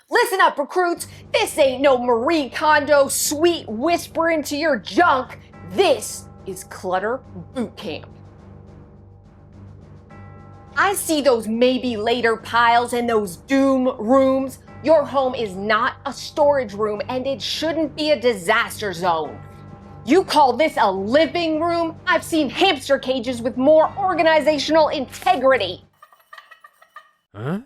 Listen up, recruits. This ain't no Marie Kondo sweet whisper into your junk. This is Clutter Bootcamp. I see those maybe later piles and those doom rooms. Your home is not a storage room and it shouldn't be a disaster zone. You call this a living room? I've seen hamster cages with more organizational integrity. Huh?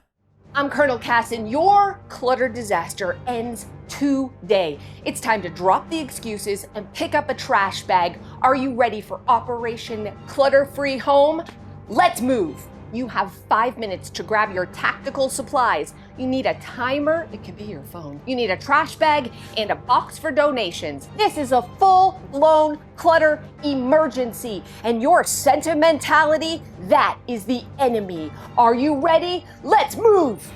I'm Colonel Cass, and your clutter disaster ends today. It's time to drop the excuses and pick up a trash bag. Are you ready for Operation Clutter-Free Home? Let's move. You have 5 minutes to grab your tactical supplies. You need a timer, it could be your phone. You need a trash bag and a box for donations. This is a full-blown clutter emergency, and your sentimentality, that is the enemy. Are you ready? Let's move!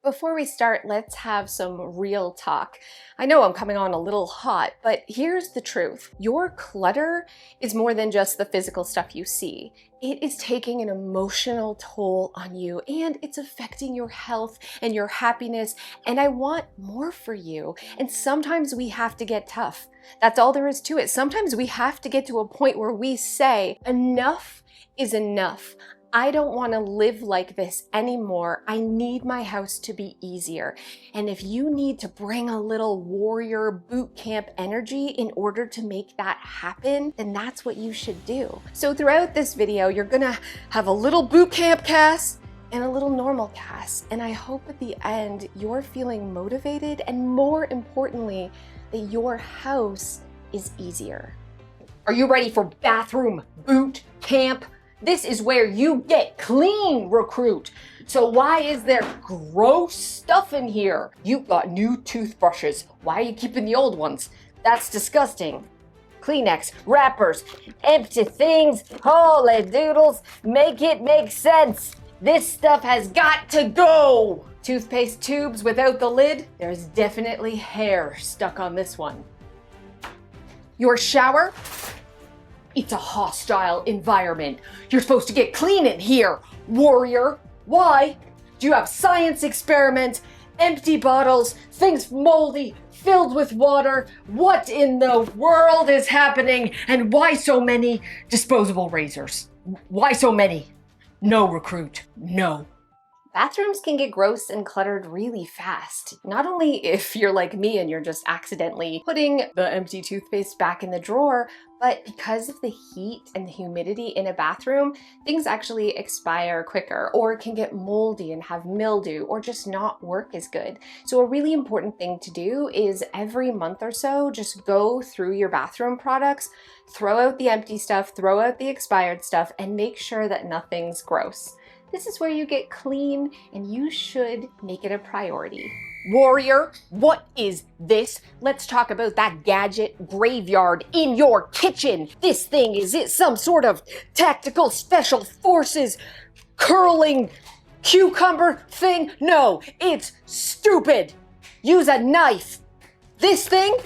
Before we start, let's have some real talk. I know I'm coming on a little hot, but here's the truth. Your clutter is more than just the physical stuff you see. It is taking an emotional toll on you, and it's affecting your health and your happiness, and I want more for you. And sometimes we have to get tough. That's all there is to it. Sometimes we have to get to a point where we say, enough is enough. I don't want to live like this anymore. I need my house to be easier. And if you need to bring a little warrior boot camp energy in order to make that happen, then that's what you should do. So throughout this video, you're gonna have a little boot camp Cass and a little normal Cass. And I hope at the end, you're feeling motivated and more importantly, that your house is easier. Are you ready for bathroom boot camp? This is where you get clean, recruit. So why is there gross stuff in here? You've got new toothbrushes. Why are you keeping the old ones? That's disgusting. Kleenex, wrappers, empty things, holy doodles, make it make sense. This stuff has got to go. Toothpaste tubes without the lid, there's definitely hair stuck on this one. Your shower? It's a hostile environment. You're supposed to get clean in here, warrior. Why? Do you have science experiments, empty bottles, things moldy, filled with water? What in the world is happening? And why so many disposable razors? Why so many? No, recruit, no. Bathrooms can get gross and cluttered really fast. Not only if you're like me and you're just accidentally putting the empty toothpaste back in the drawer, but because of the heat and the humidity in a bathroom, things actually expire quicker or can get moldy and have mildew or just not work as good. So a really important thing to do is every month or so, just go through your bathroom products, throw out the empty stuff, throw out the expired stuff, and make sure that nothing's gross. This is where you get clean, and you should make it a priority. Warrior, what is this? Let's talk about that gadget graveyard in your kitchen. This thing, is it some sort of tactical special forces curling cucumber thing? No, it's stupid. Use a knife. This thing?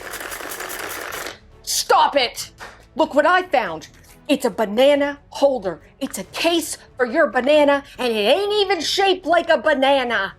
Stop it. Look what I found. It's a banana holder. It's a case for your banana, and it ain't even shaped like a banana.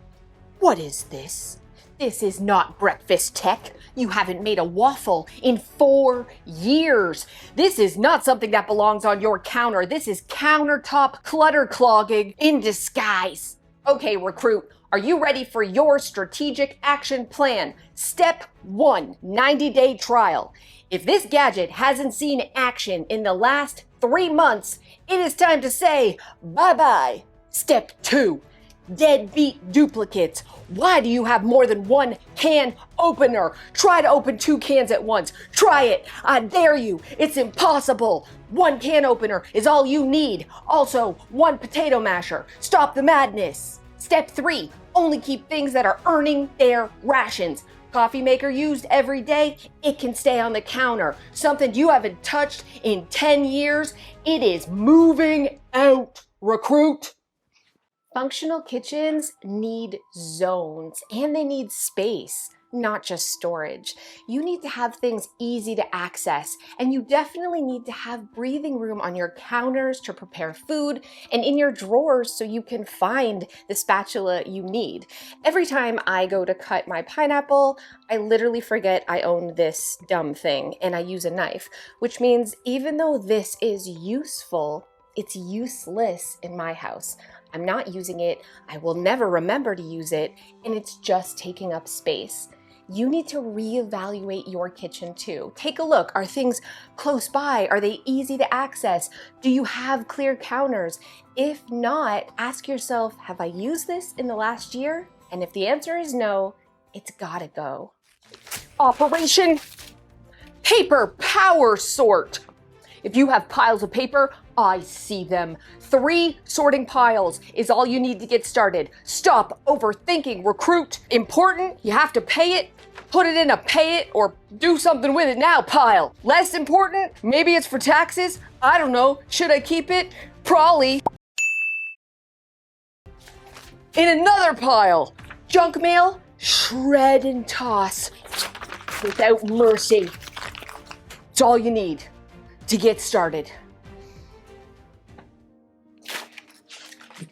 What is this? This is not breakfast tech. You haven't made a waffle in 4 years. This is not something that belongs on your counter. This is countertop clutter clogging in disguise. Okay, recruit, are you ready for your strategic action plan? Step 1, 90-day trial. If this gadget hasn't seen action in the last 3 months, it is time to say bye-bye. Step 2, deadbeat duplicates. Why do you have more than one can opener? Try to open 2 cans at once. Try it. I dare you. It's impossible. 1 can opener is all you need. Also, 1 potato masher. Stop the madness. Step 3, only keep things that are earning their rations. Coffee maker used every day, it can stay on the counter. Something you haven't touched in 10 years, it is moving out, recruit. Functional kitchens need zones and they need space. not just storage. You need to have things easy to access, and you definitely need to have breathing room on your counters to prepare food and in your drawers so you can find the spatula you need. Every time I go to cut my pineapple, I literally forget I own this dumb thing and I use a knife, which means even though this is useful, it's useless in my house. I'm not using it, I will never remember to use it, and it's just taking up space. You need to reevaluate your kitchen too. Take a look. Are things close by? Are they easy to access? Do you have clear counters? If not, ask yourself, have I used this in the last year? And if the answer is no, it's gotta go. Operation Paper Power Sort. If you have piles of paper, I see them. 3 sorting piles is all you need to get started. Stop overthinking. Recruit. Important, you have to pay it. Put it in a pay it or do something with it now pile. Less important, maybe it's for taxes. I don't know. Should I keep it? Probably. In another pile, junk mail, shred and toss without mercy. It's all you need to get started.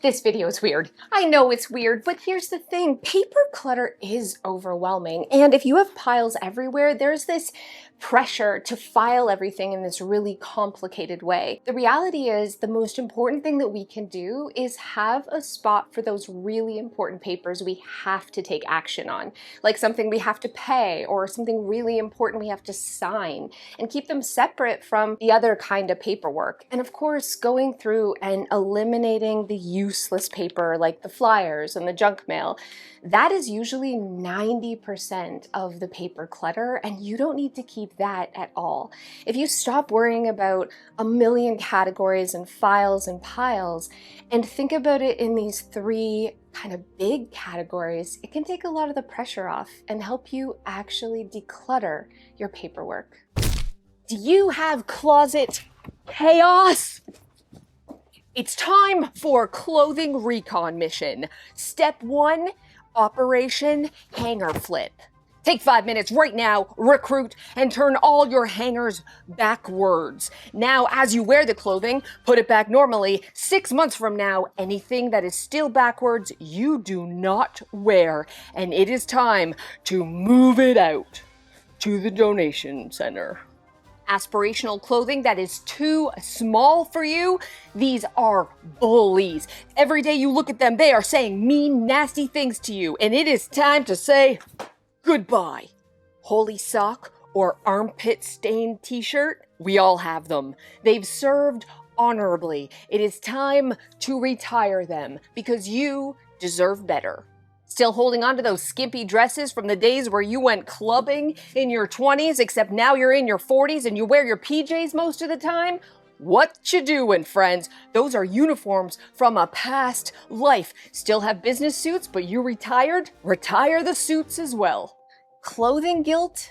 This video is weird. I know it's weird, but here's the thing. Paper clutter is overwhelming. And if you have piles everywhere, there's this pressure to file everything in this really complicated way. The reality is the most important thing that we can do is have a spot for those really important papers we have to take action on, like something we have to pay or something really important we have to sign, and keep them separate from the other kind of paperwork. And of course, going through and eliminating the useless paper like the flyers and the junk mail, that is usually 90% of the paper clutter, and you don't need to keep that at all. If you stop worrying about a million categories and files and piles and think about it in these 3 kind of big categories, it can take a lot of the pressure off and help you actually declutter your paperwork. Do you have closet chaos? It's time for clothing recon mission. Step 1, Operation Hanger Flip. Take 5 minutes right now, recruit, and turn all your hangers backwards. Now, as you wear the clothing, put it back normally. 6 months from now, anything that is still backwards, you do not wear. And it is time to move it out to the donation center. Aspirational clothing that is too small for you, these are bullies. Every day you look at them, they are saying mean, nasty things to you, and it is time to say goodbye. Holy sock or armpit stained t-shirt, we all have them. They've served honorably. It is time to retire them because you deserve better. Still holding on to those skimpy dresses from the days where you went clubbing in your 20s, except now you're in your 40s and you wear your PJs most of the time? What you doing, friends? Those are uniforms from a past life. Still have business suits, but you retired? Retire the suits as well. Clothing guilt?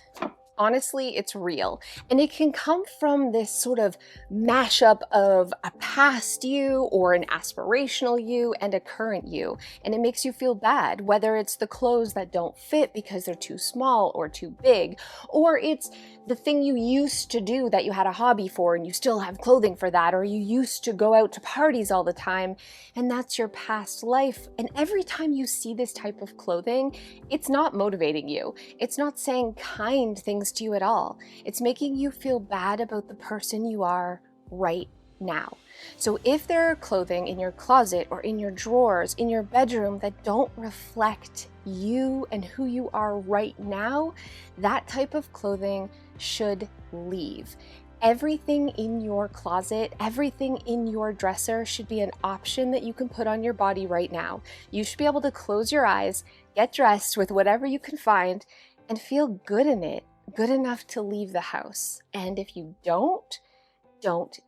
Honestly, it's real. And it can come from this sort of mashup of a past you or an aspirational you and a current you. And it makes you feel bad, whether it's the clothes that don't fit because they're too small or too big, or it's the thing you used to do that you had a hobby for and you still have clothing for that, or you used to go out to parties all the time and that's your past life. And every time you see this type of clothing, it's not motivating you. It's not saying kind things to you at all. It's making you feel bad about the person you are right now. So if there are clothing in your closet or in your drawers, in your bedroom that don't reflect you and who you are right now, that type of clothing should leave. Everything in your closet, everything in your dresser should be an option that you can put on your body right now. You should be able to close your eyes, get dressed with whatever you can find, and feel good in it, good enough to leave the house. And if you don't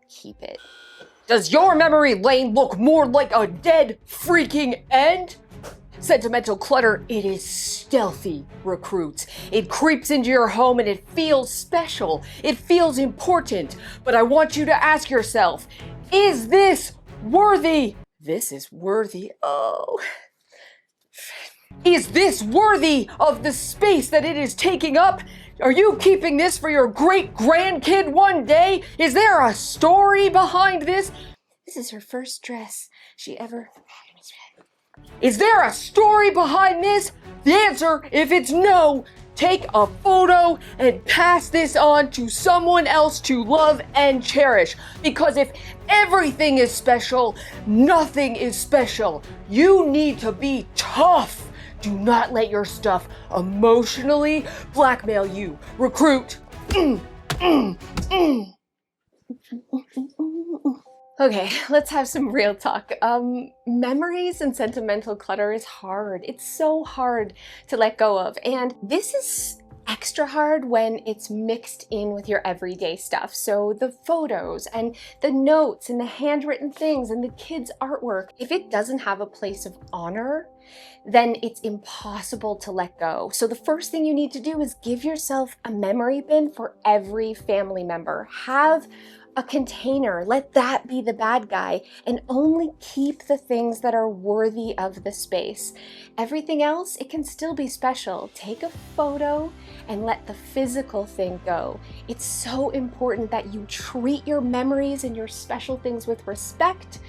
keep it. Does your memory lane look more like a dead freaking end? Sentimental clutter, it is stealthy, recruits. It creeps into your home and it feels special. It feels important. But I want you to ask yourself, is this worthy? This is worthy. Oh. Is this worthy of the space that it is taking up? Are you keeping this for your great grandkid one day? Is there a story behind this? This is her first dress she ever. Is there a story behind this? The answer, if it's no, take a photo and pass this on to someone else to love and cherish. Because if everything is special, nothing is special. You need to be tough. Do not let your stuff emotionally blackmail you. Recruit. Okay, let's have some real talk. Memories and sentimental clutter is hard. It's so hard to let go of. And this is extra hard when it's mixed in with your everyday stuff. So the photos and the notes and the handwritten things and the kids' artwork, if it doesn't have a place of honor, then it's impossible to let go. So the first thing you need to do is give yourself a memory bin for every family member. Have a container, let that be the bad guy, and only keep the things that are worthy of the space. Everything else, it can still be special. Take a photo and let the physical thing go. It's so important that you treat your memories and your special things with respect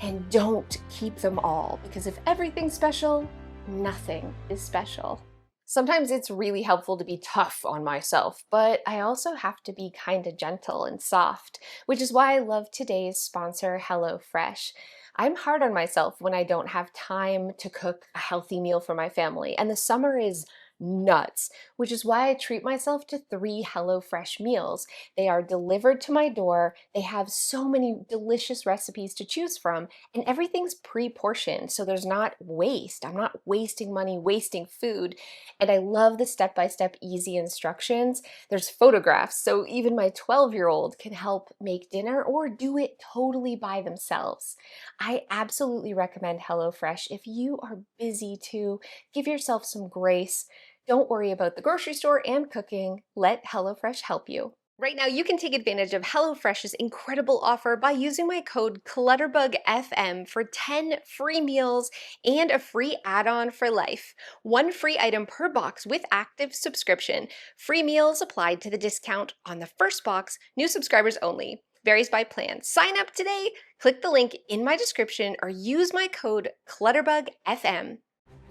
and don't keep them all, because if everything's special, nothing is special. Sometimes it's really helpful to be tough on myself, but I also have to be kind of gentle and soft, which is why I love today's sponsor, HelloFresh. I'm hard on myself when I don't have time to cook a healthy meal for my family, and the summer is nuts, which is why I treat myself to 3 HelloFresh meals. They are delivered to my door, they have so many delicious recipes to choose from, and everything's pre-portioned, so there's not waste. I'm not wasting money, wasting food, and I love the step-by-step easy instructions. There's photographs, so even my 12-year-old can help make dinner or do it totally by themselves. I absolutely recommend HelloFresh if you are busy to give yourself some grace. Don't worry about the grocery store and cooking. Let HelloFresh help you. Right now, you can take advantage of HelloFresh's incredible offer by using my code ClutterbugFM for 10 free meals and a free add-on for life. 1 free item per box with active subscription. Free meals applied to the discount on the first box. New subscribers only. Varies by plan. Sign up today. Click the link in my description or use my code ClutterbugFM.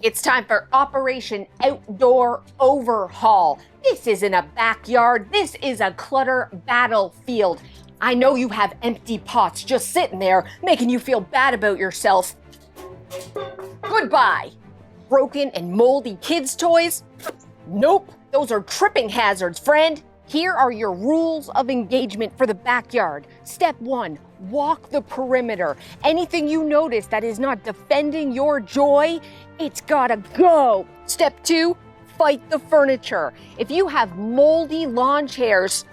It's time for Operation Outdoor Overhaul. This isn't a backyard, this is a clutter battlefield. I know you have empty pots just sitting there, making you feel bad about yourself. Goodbye. Broken and moldy kids' toys? Nope, those are tripping hazards, friend. Here are your rules of engagement for the backyard. Step 1, walk the perimeter. Anything you notice that is not defending your joy, it's gotta go. Step 2, fight the furniture. If you have moldy lawn chairs,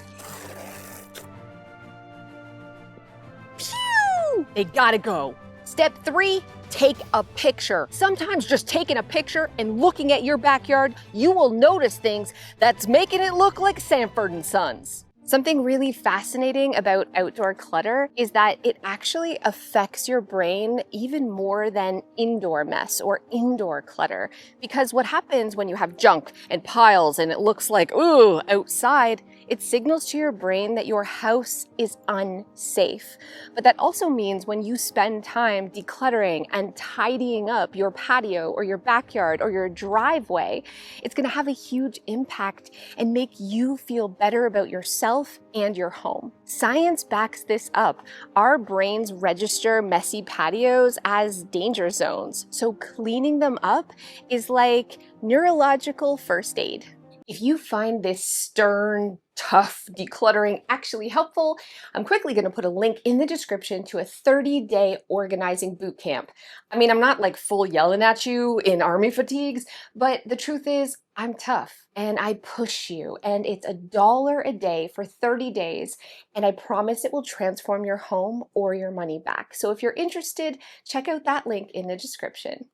phew, they gotta go. Step 3, take a picture. Sometimes just taking a picture and looking at your backyard, you will notice things that's making it look like Sanford & Sons. Something really fascinating about outdoor clutter is that it actually affects your brain even more than indoor mess or indoor clutter. Because what happens when you have junk and piles and it looks like, ooh, outside, it signals to your brain that your house is unsafe. But that also means when you spend time decluttering and tidying up your patio or your backyard or your driveway, it's gonna have a huge impact and make you feel better about yourself and your home. Science backs this up. Our brains register messy patios as danger zones. So cleaning them up is like neurological first aid. If you find this stern, tough decluttering actually helpful, I'm quickly going to put a link in the description to a 30-day organizing bootcamp. I mean, I'm not like full yelling at you in army fatigues, but the truth is I'm tough and I push you, and it's $1 a day for 30 days, and I promise it will transform your home or your money back. So if you're interested, check out that link in the description.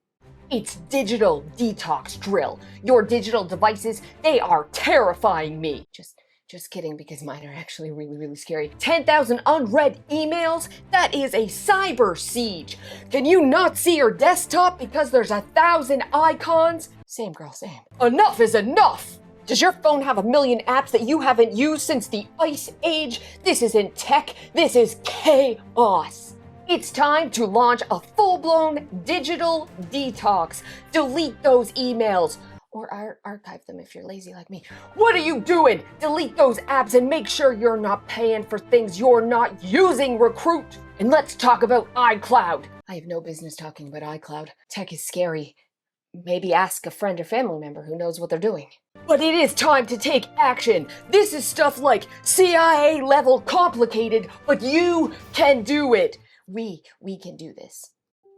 It's digital detox drill. Your digital devices, they are terrifying me. Just kidding, because mine are actually really, really scary. 10,000 unread emails? That is a cyber siege. Can you not see your desktop because there's 1,000 icons? Same girl, same. Enough is enough! Does your phone have a million apps that you haven't used since the Ice Age? This isn't tech, this is chaos. It's time to launch a full-blown digital detox. Delete those emails. Or archive them if you're lazy like me. What are you doing? Delete those apps and make sure you're not paying for things you're not using, recruit. And let's talk about iCloud. I have no business talking about iCloud. Tech is scary. Maybe ask a friend or family member who knows what they're doing. But it is time to take action. This is stuff like CIA level complicated, but you can do it. We can do this.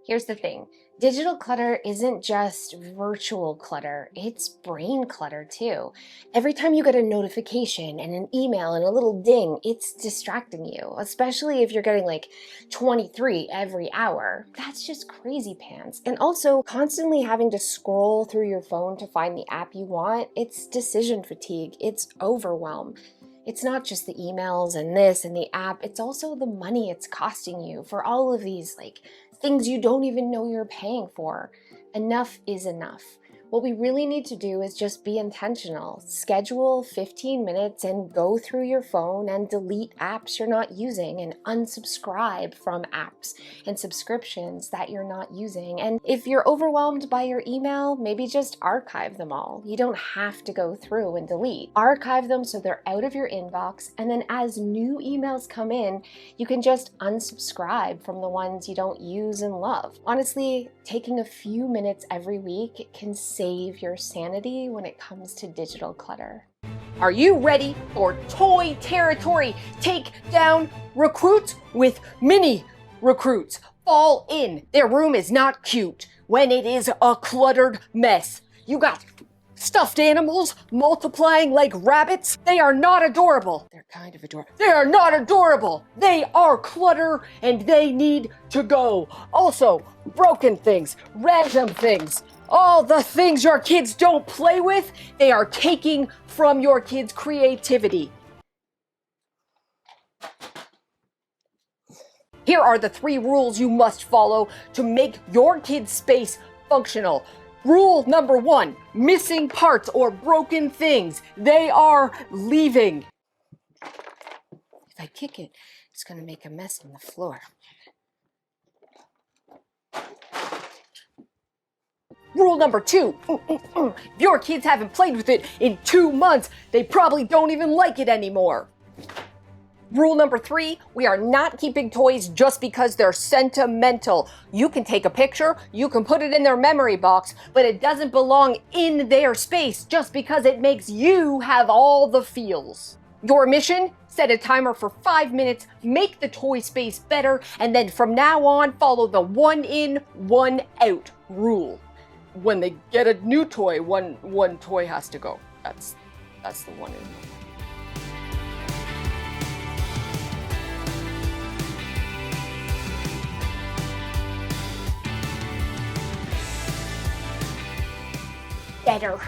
Here's the thing. Digital clutter isn't just virtual clutter, it's brain clutter too. Every time you get a notification and an email and a little ding, it's distracting you, especially if you're getting like 23 every hour. That's just crazy pants. And also constantly having to scroll through your phone to find the app you want, it's decision fatigue, it's overwhelm. It's not just the emails and this and the app, it's also the money it's costing you for all of these things you don't even know you're paying for. Enough is enough. What we really need to do is just be intentional. Schedule 15 minutes and go through your phone and delete apps you're not using and unsubscribe from apps and subscriptions that you're not using. And if you're overwhelmed by your email, maybe just archive them all. You don't have to go through and delete. Archive them so they're out of your inbox, and then as new emails come in, you can just unsubscribe from the ones you don't use and love. Honestly, taking a few minutes every week can save your sanity when it comes to digital clutter. Are you ready for toy territory? Take down recruits with mini recruits. Fall in. Their room is not cute when it is a cluttered mess. You got stuffed animals multiplying like rabbits. They are not adorable. They're kind of adorable. They are not adorable. They are clutter and they need to go. Also, broken things, random things, all the things your kids don't play with, they are taking from your kids' creativity. Here are the 3 rules you must follow to make your kids' space functional. Rule number 1, missing parts or broken things. They are leaving. If I kick it, it's gonna make a mess on the floor. Rule number 2, if your kids haven't played with it in 2 months, they probably don't even like it anymore. Rule number 3, we are not keeping toys just because they're sentimental. You can take a picture, you can put it in their memory box, but it doesn't belong in their space just because it makes you have all the feels. Your mission? Set a timer for 5 minutes, make the toy space better, and then from now on, follow the 1 in, 1 out rule. When they get a new toy, one toy has to go. That's the 1 in. Better.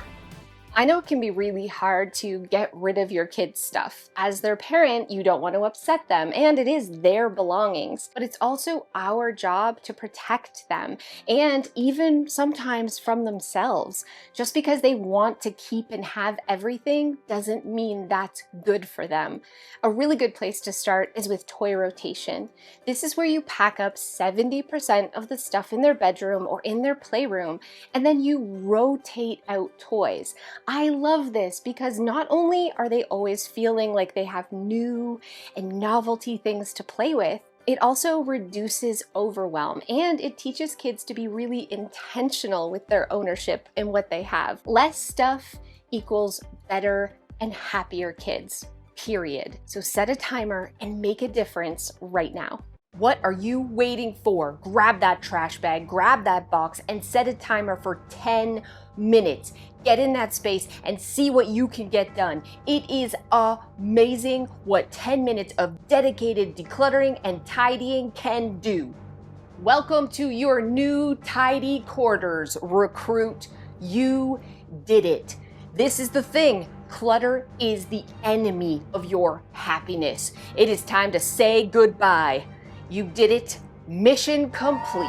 I know it can be really hard to get rid of your kids' stuff. As their parent, you don't want to upset them, and it is their belongings, but it's also our job to protect them, and even sometimes from themselves. Just because they want to keep and have everything doesn't mean that's good for them. A really good place to start is with toy rotation. This is where you pack up 70% of the stuff in their bedroom or in their playroom, and then you rotate out toys. I love this because not only are they always feeling like they have new and novelty things to play with, it also reduces overwhelm and it teaches kids to be really intentional with their ownership and what they have. Less stuff equals better and happier kids, period. So set a timer and make a difference right now. What are you waiting for? Grab that trash bag, grab that box, and set a timer for 10 minutes. Get in that space and see what you can get done. It is amazing what 10 minutes of dedicated decluttering and tidying can do. Welcome to your new tidy quarters, recruit. You did it. This is the thing. Clutter is the enemy of your happiness. It is time to say goodbye. You did it. Mission complete.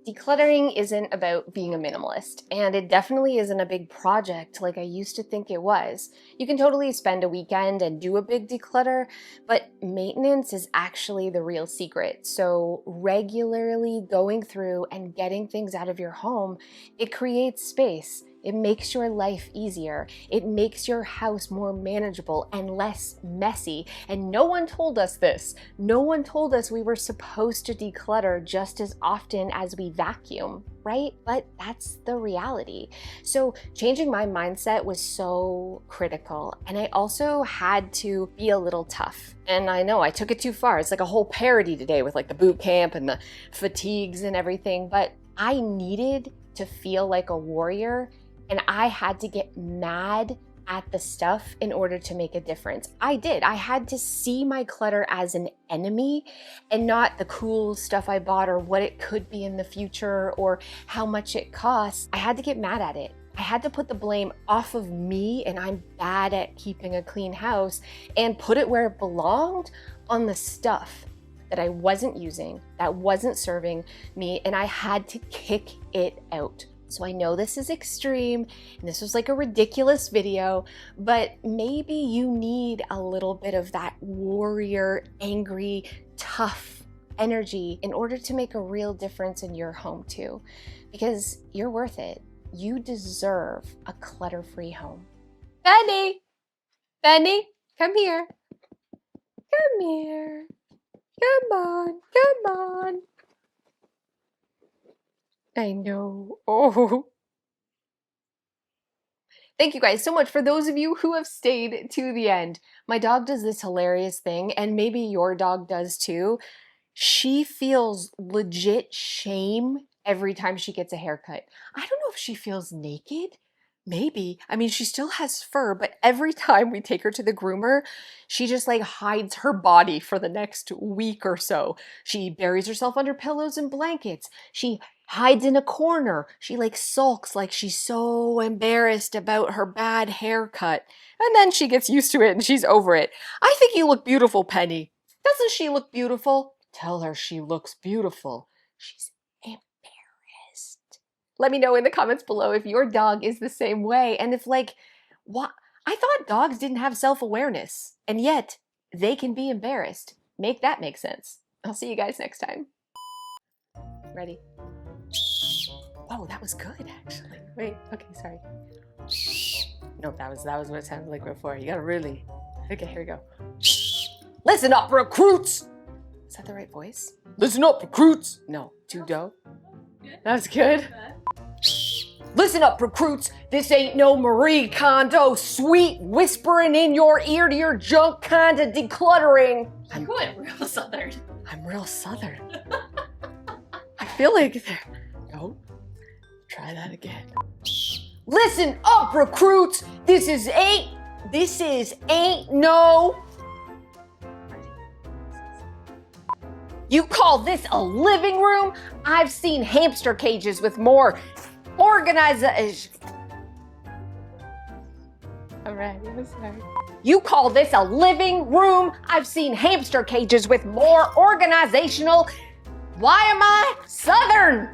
Decluttering isn't about being a minimalist, and it definitely isn't a big project like I used to think it was. You can totally spend a weekend and do a big declutter, but maintenance is actually the real secret. So regularly going through and getting things out of your home, it creates space. It makes your life easier. It makes your house more manageable and less messy. And no one told us this. No one told us we were supposed to declutter just as often as we vacuum, right? But that's the reality. So changing my mindset was so critical. And I also had to be a little tough. And I know I took it too far. It's like a whole parody today with like the Bootcamp and the fatigues and everything. But I needed to feel like a warrior. And I had to get mad at the stuff in order to make a difference. I did. I had to see my clutter as an enemy and not the cool stuff I bought or what it could be in the future or how much it costs. I had to get mad at it. I had to put the blame off of me, and I'm bad at keeping a clean house, and put it where it belonged, on the stuff that I wasn't using, that wasn't serving me, and I had to kick it out. So I know this is extreme, and this was like a ridiculous video, but maybe you need a little bit of that warrior, angry, tough energy in order to make a real difference in your home too, because you're worth it. You deserve a clutter-free home. Benny! Benny, come here. Come here. Come on, come on. I know. Oh. Thank you guys so much for those of you who have stayed to the end. My dog does this hilarious thing, and maybe your dog does too. She feels legit shame every time she gets a haircut. I don't know if she feels naked. Maybe. I mean, she still has fur, but every time we take her to the groomer, she just like hides her body for the next week or so. She buries herself under pillows and blankets. She hides in a corner. She like sulks like she's so embarrassed about her bad haircut. And then she gets used to it and she's over it. I think you look beautiful, Penny. Doesn't she look beautiful? Tell her she looks beautiful. She's embarrassed. Let me know in the comments below if your dog is the same way, and if like, what? I thought dogs didn't have self-awareness, and yet they can be embarrassed. Make that make sense. I'll see you guys next time. Ready? Oh, that was good, actually. Wait, okay, sorry. No, that was what it sounded like before. You gotta really. Okay, here we go. Listen up, recruits! Is that the right voice? Listen up, recruits! No, too dope. That was good. Listen up, recruits. This ain't no Marie Kondo sweet whispering in your ear to your junk kind of decluttering. I'm going real southern. I'm real southern. I feel like no. Try that again. Listen up, recruits. This is ain't no. You call this a living room? I've seen hamster cages with more organization. All right, I'm sorry. You call this a living room? I've seen hamster cages with more organizational. Why am I Southern?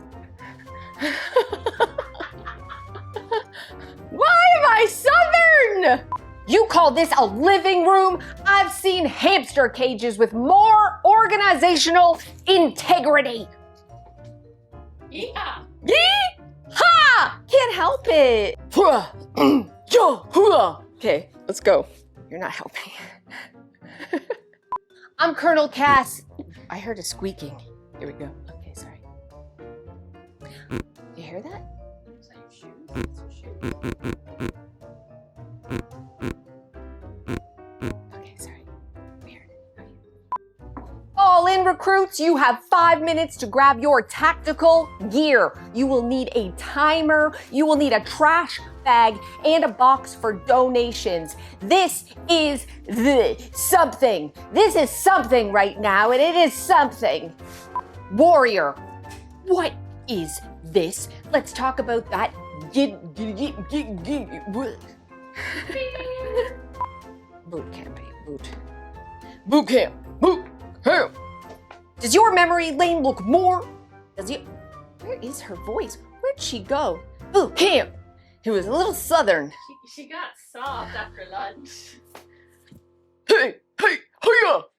Why am I Southern? You call this a living room? I've seen hamster cages with more organizational integrity. Yeah. Yee-ha! Can't help it. Okay, let's go. You're not helping. I'm Colonel Cass. I heard a squeaking. Here we go. Okay, sorry. You hear that? Is that your shoes? That's your shoes. Okay, sorry. Weird. Okay. All in, recruits, you have 5 minutes to grab your tactical gear. You will need a timer, you will need a trash bag, and a box for donations. This is something. This is something right now, and it is something. Warrior, what is this? Let's talk about that. Bootcamp. Bootcamp. Does your memory lane look more? Does it? Where is her voice? Where'd she go? Bootcamp! It was a little southern. She got soft after lunch. Hey, hey, hiya!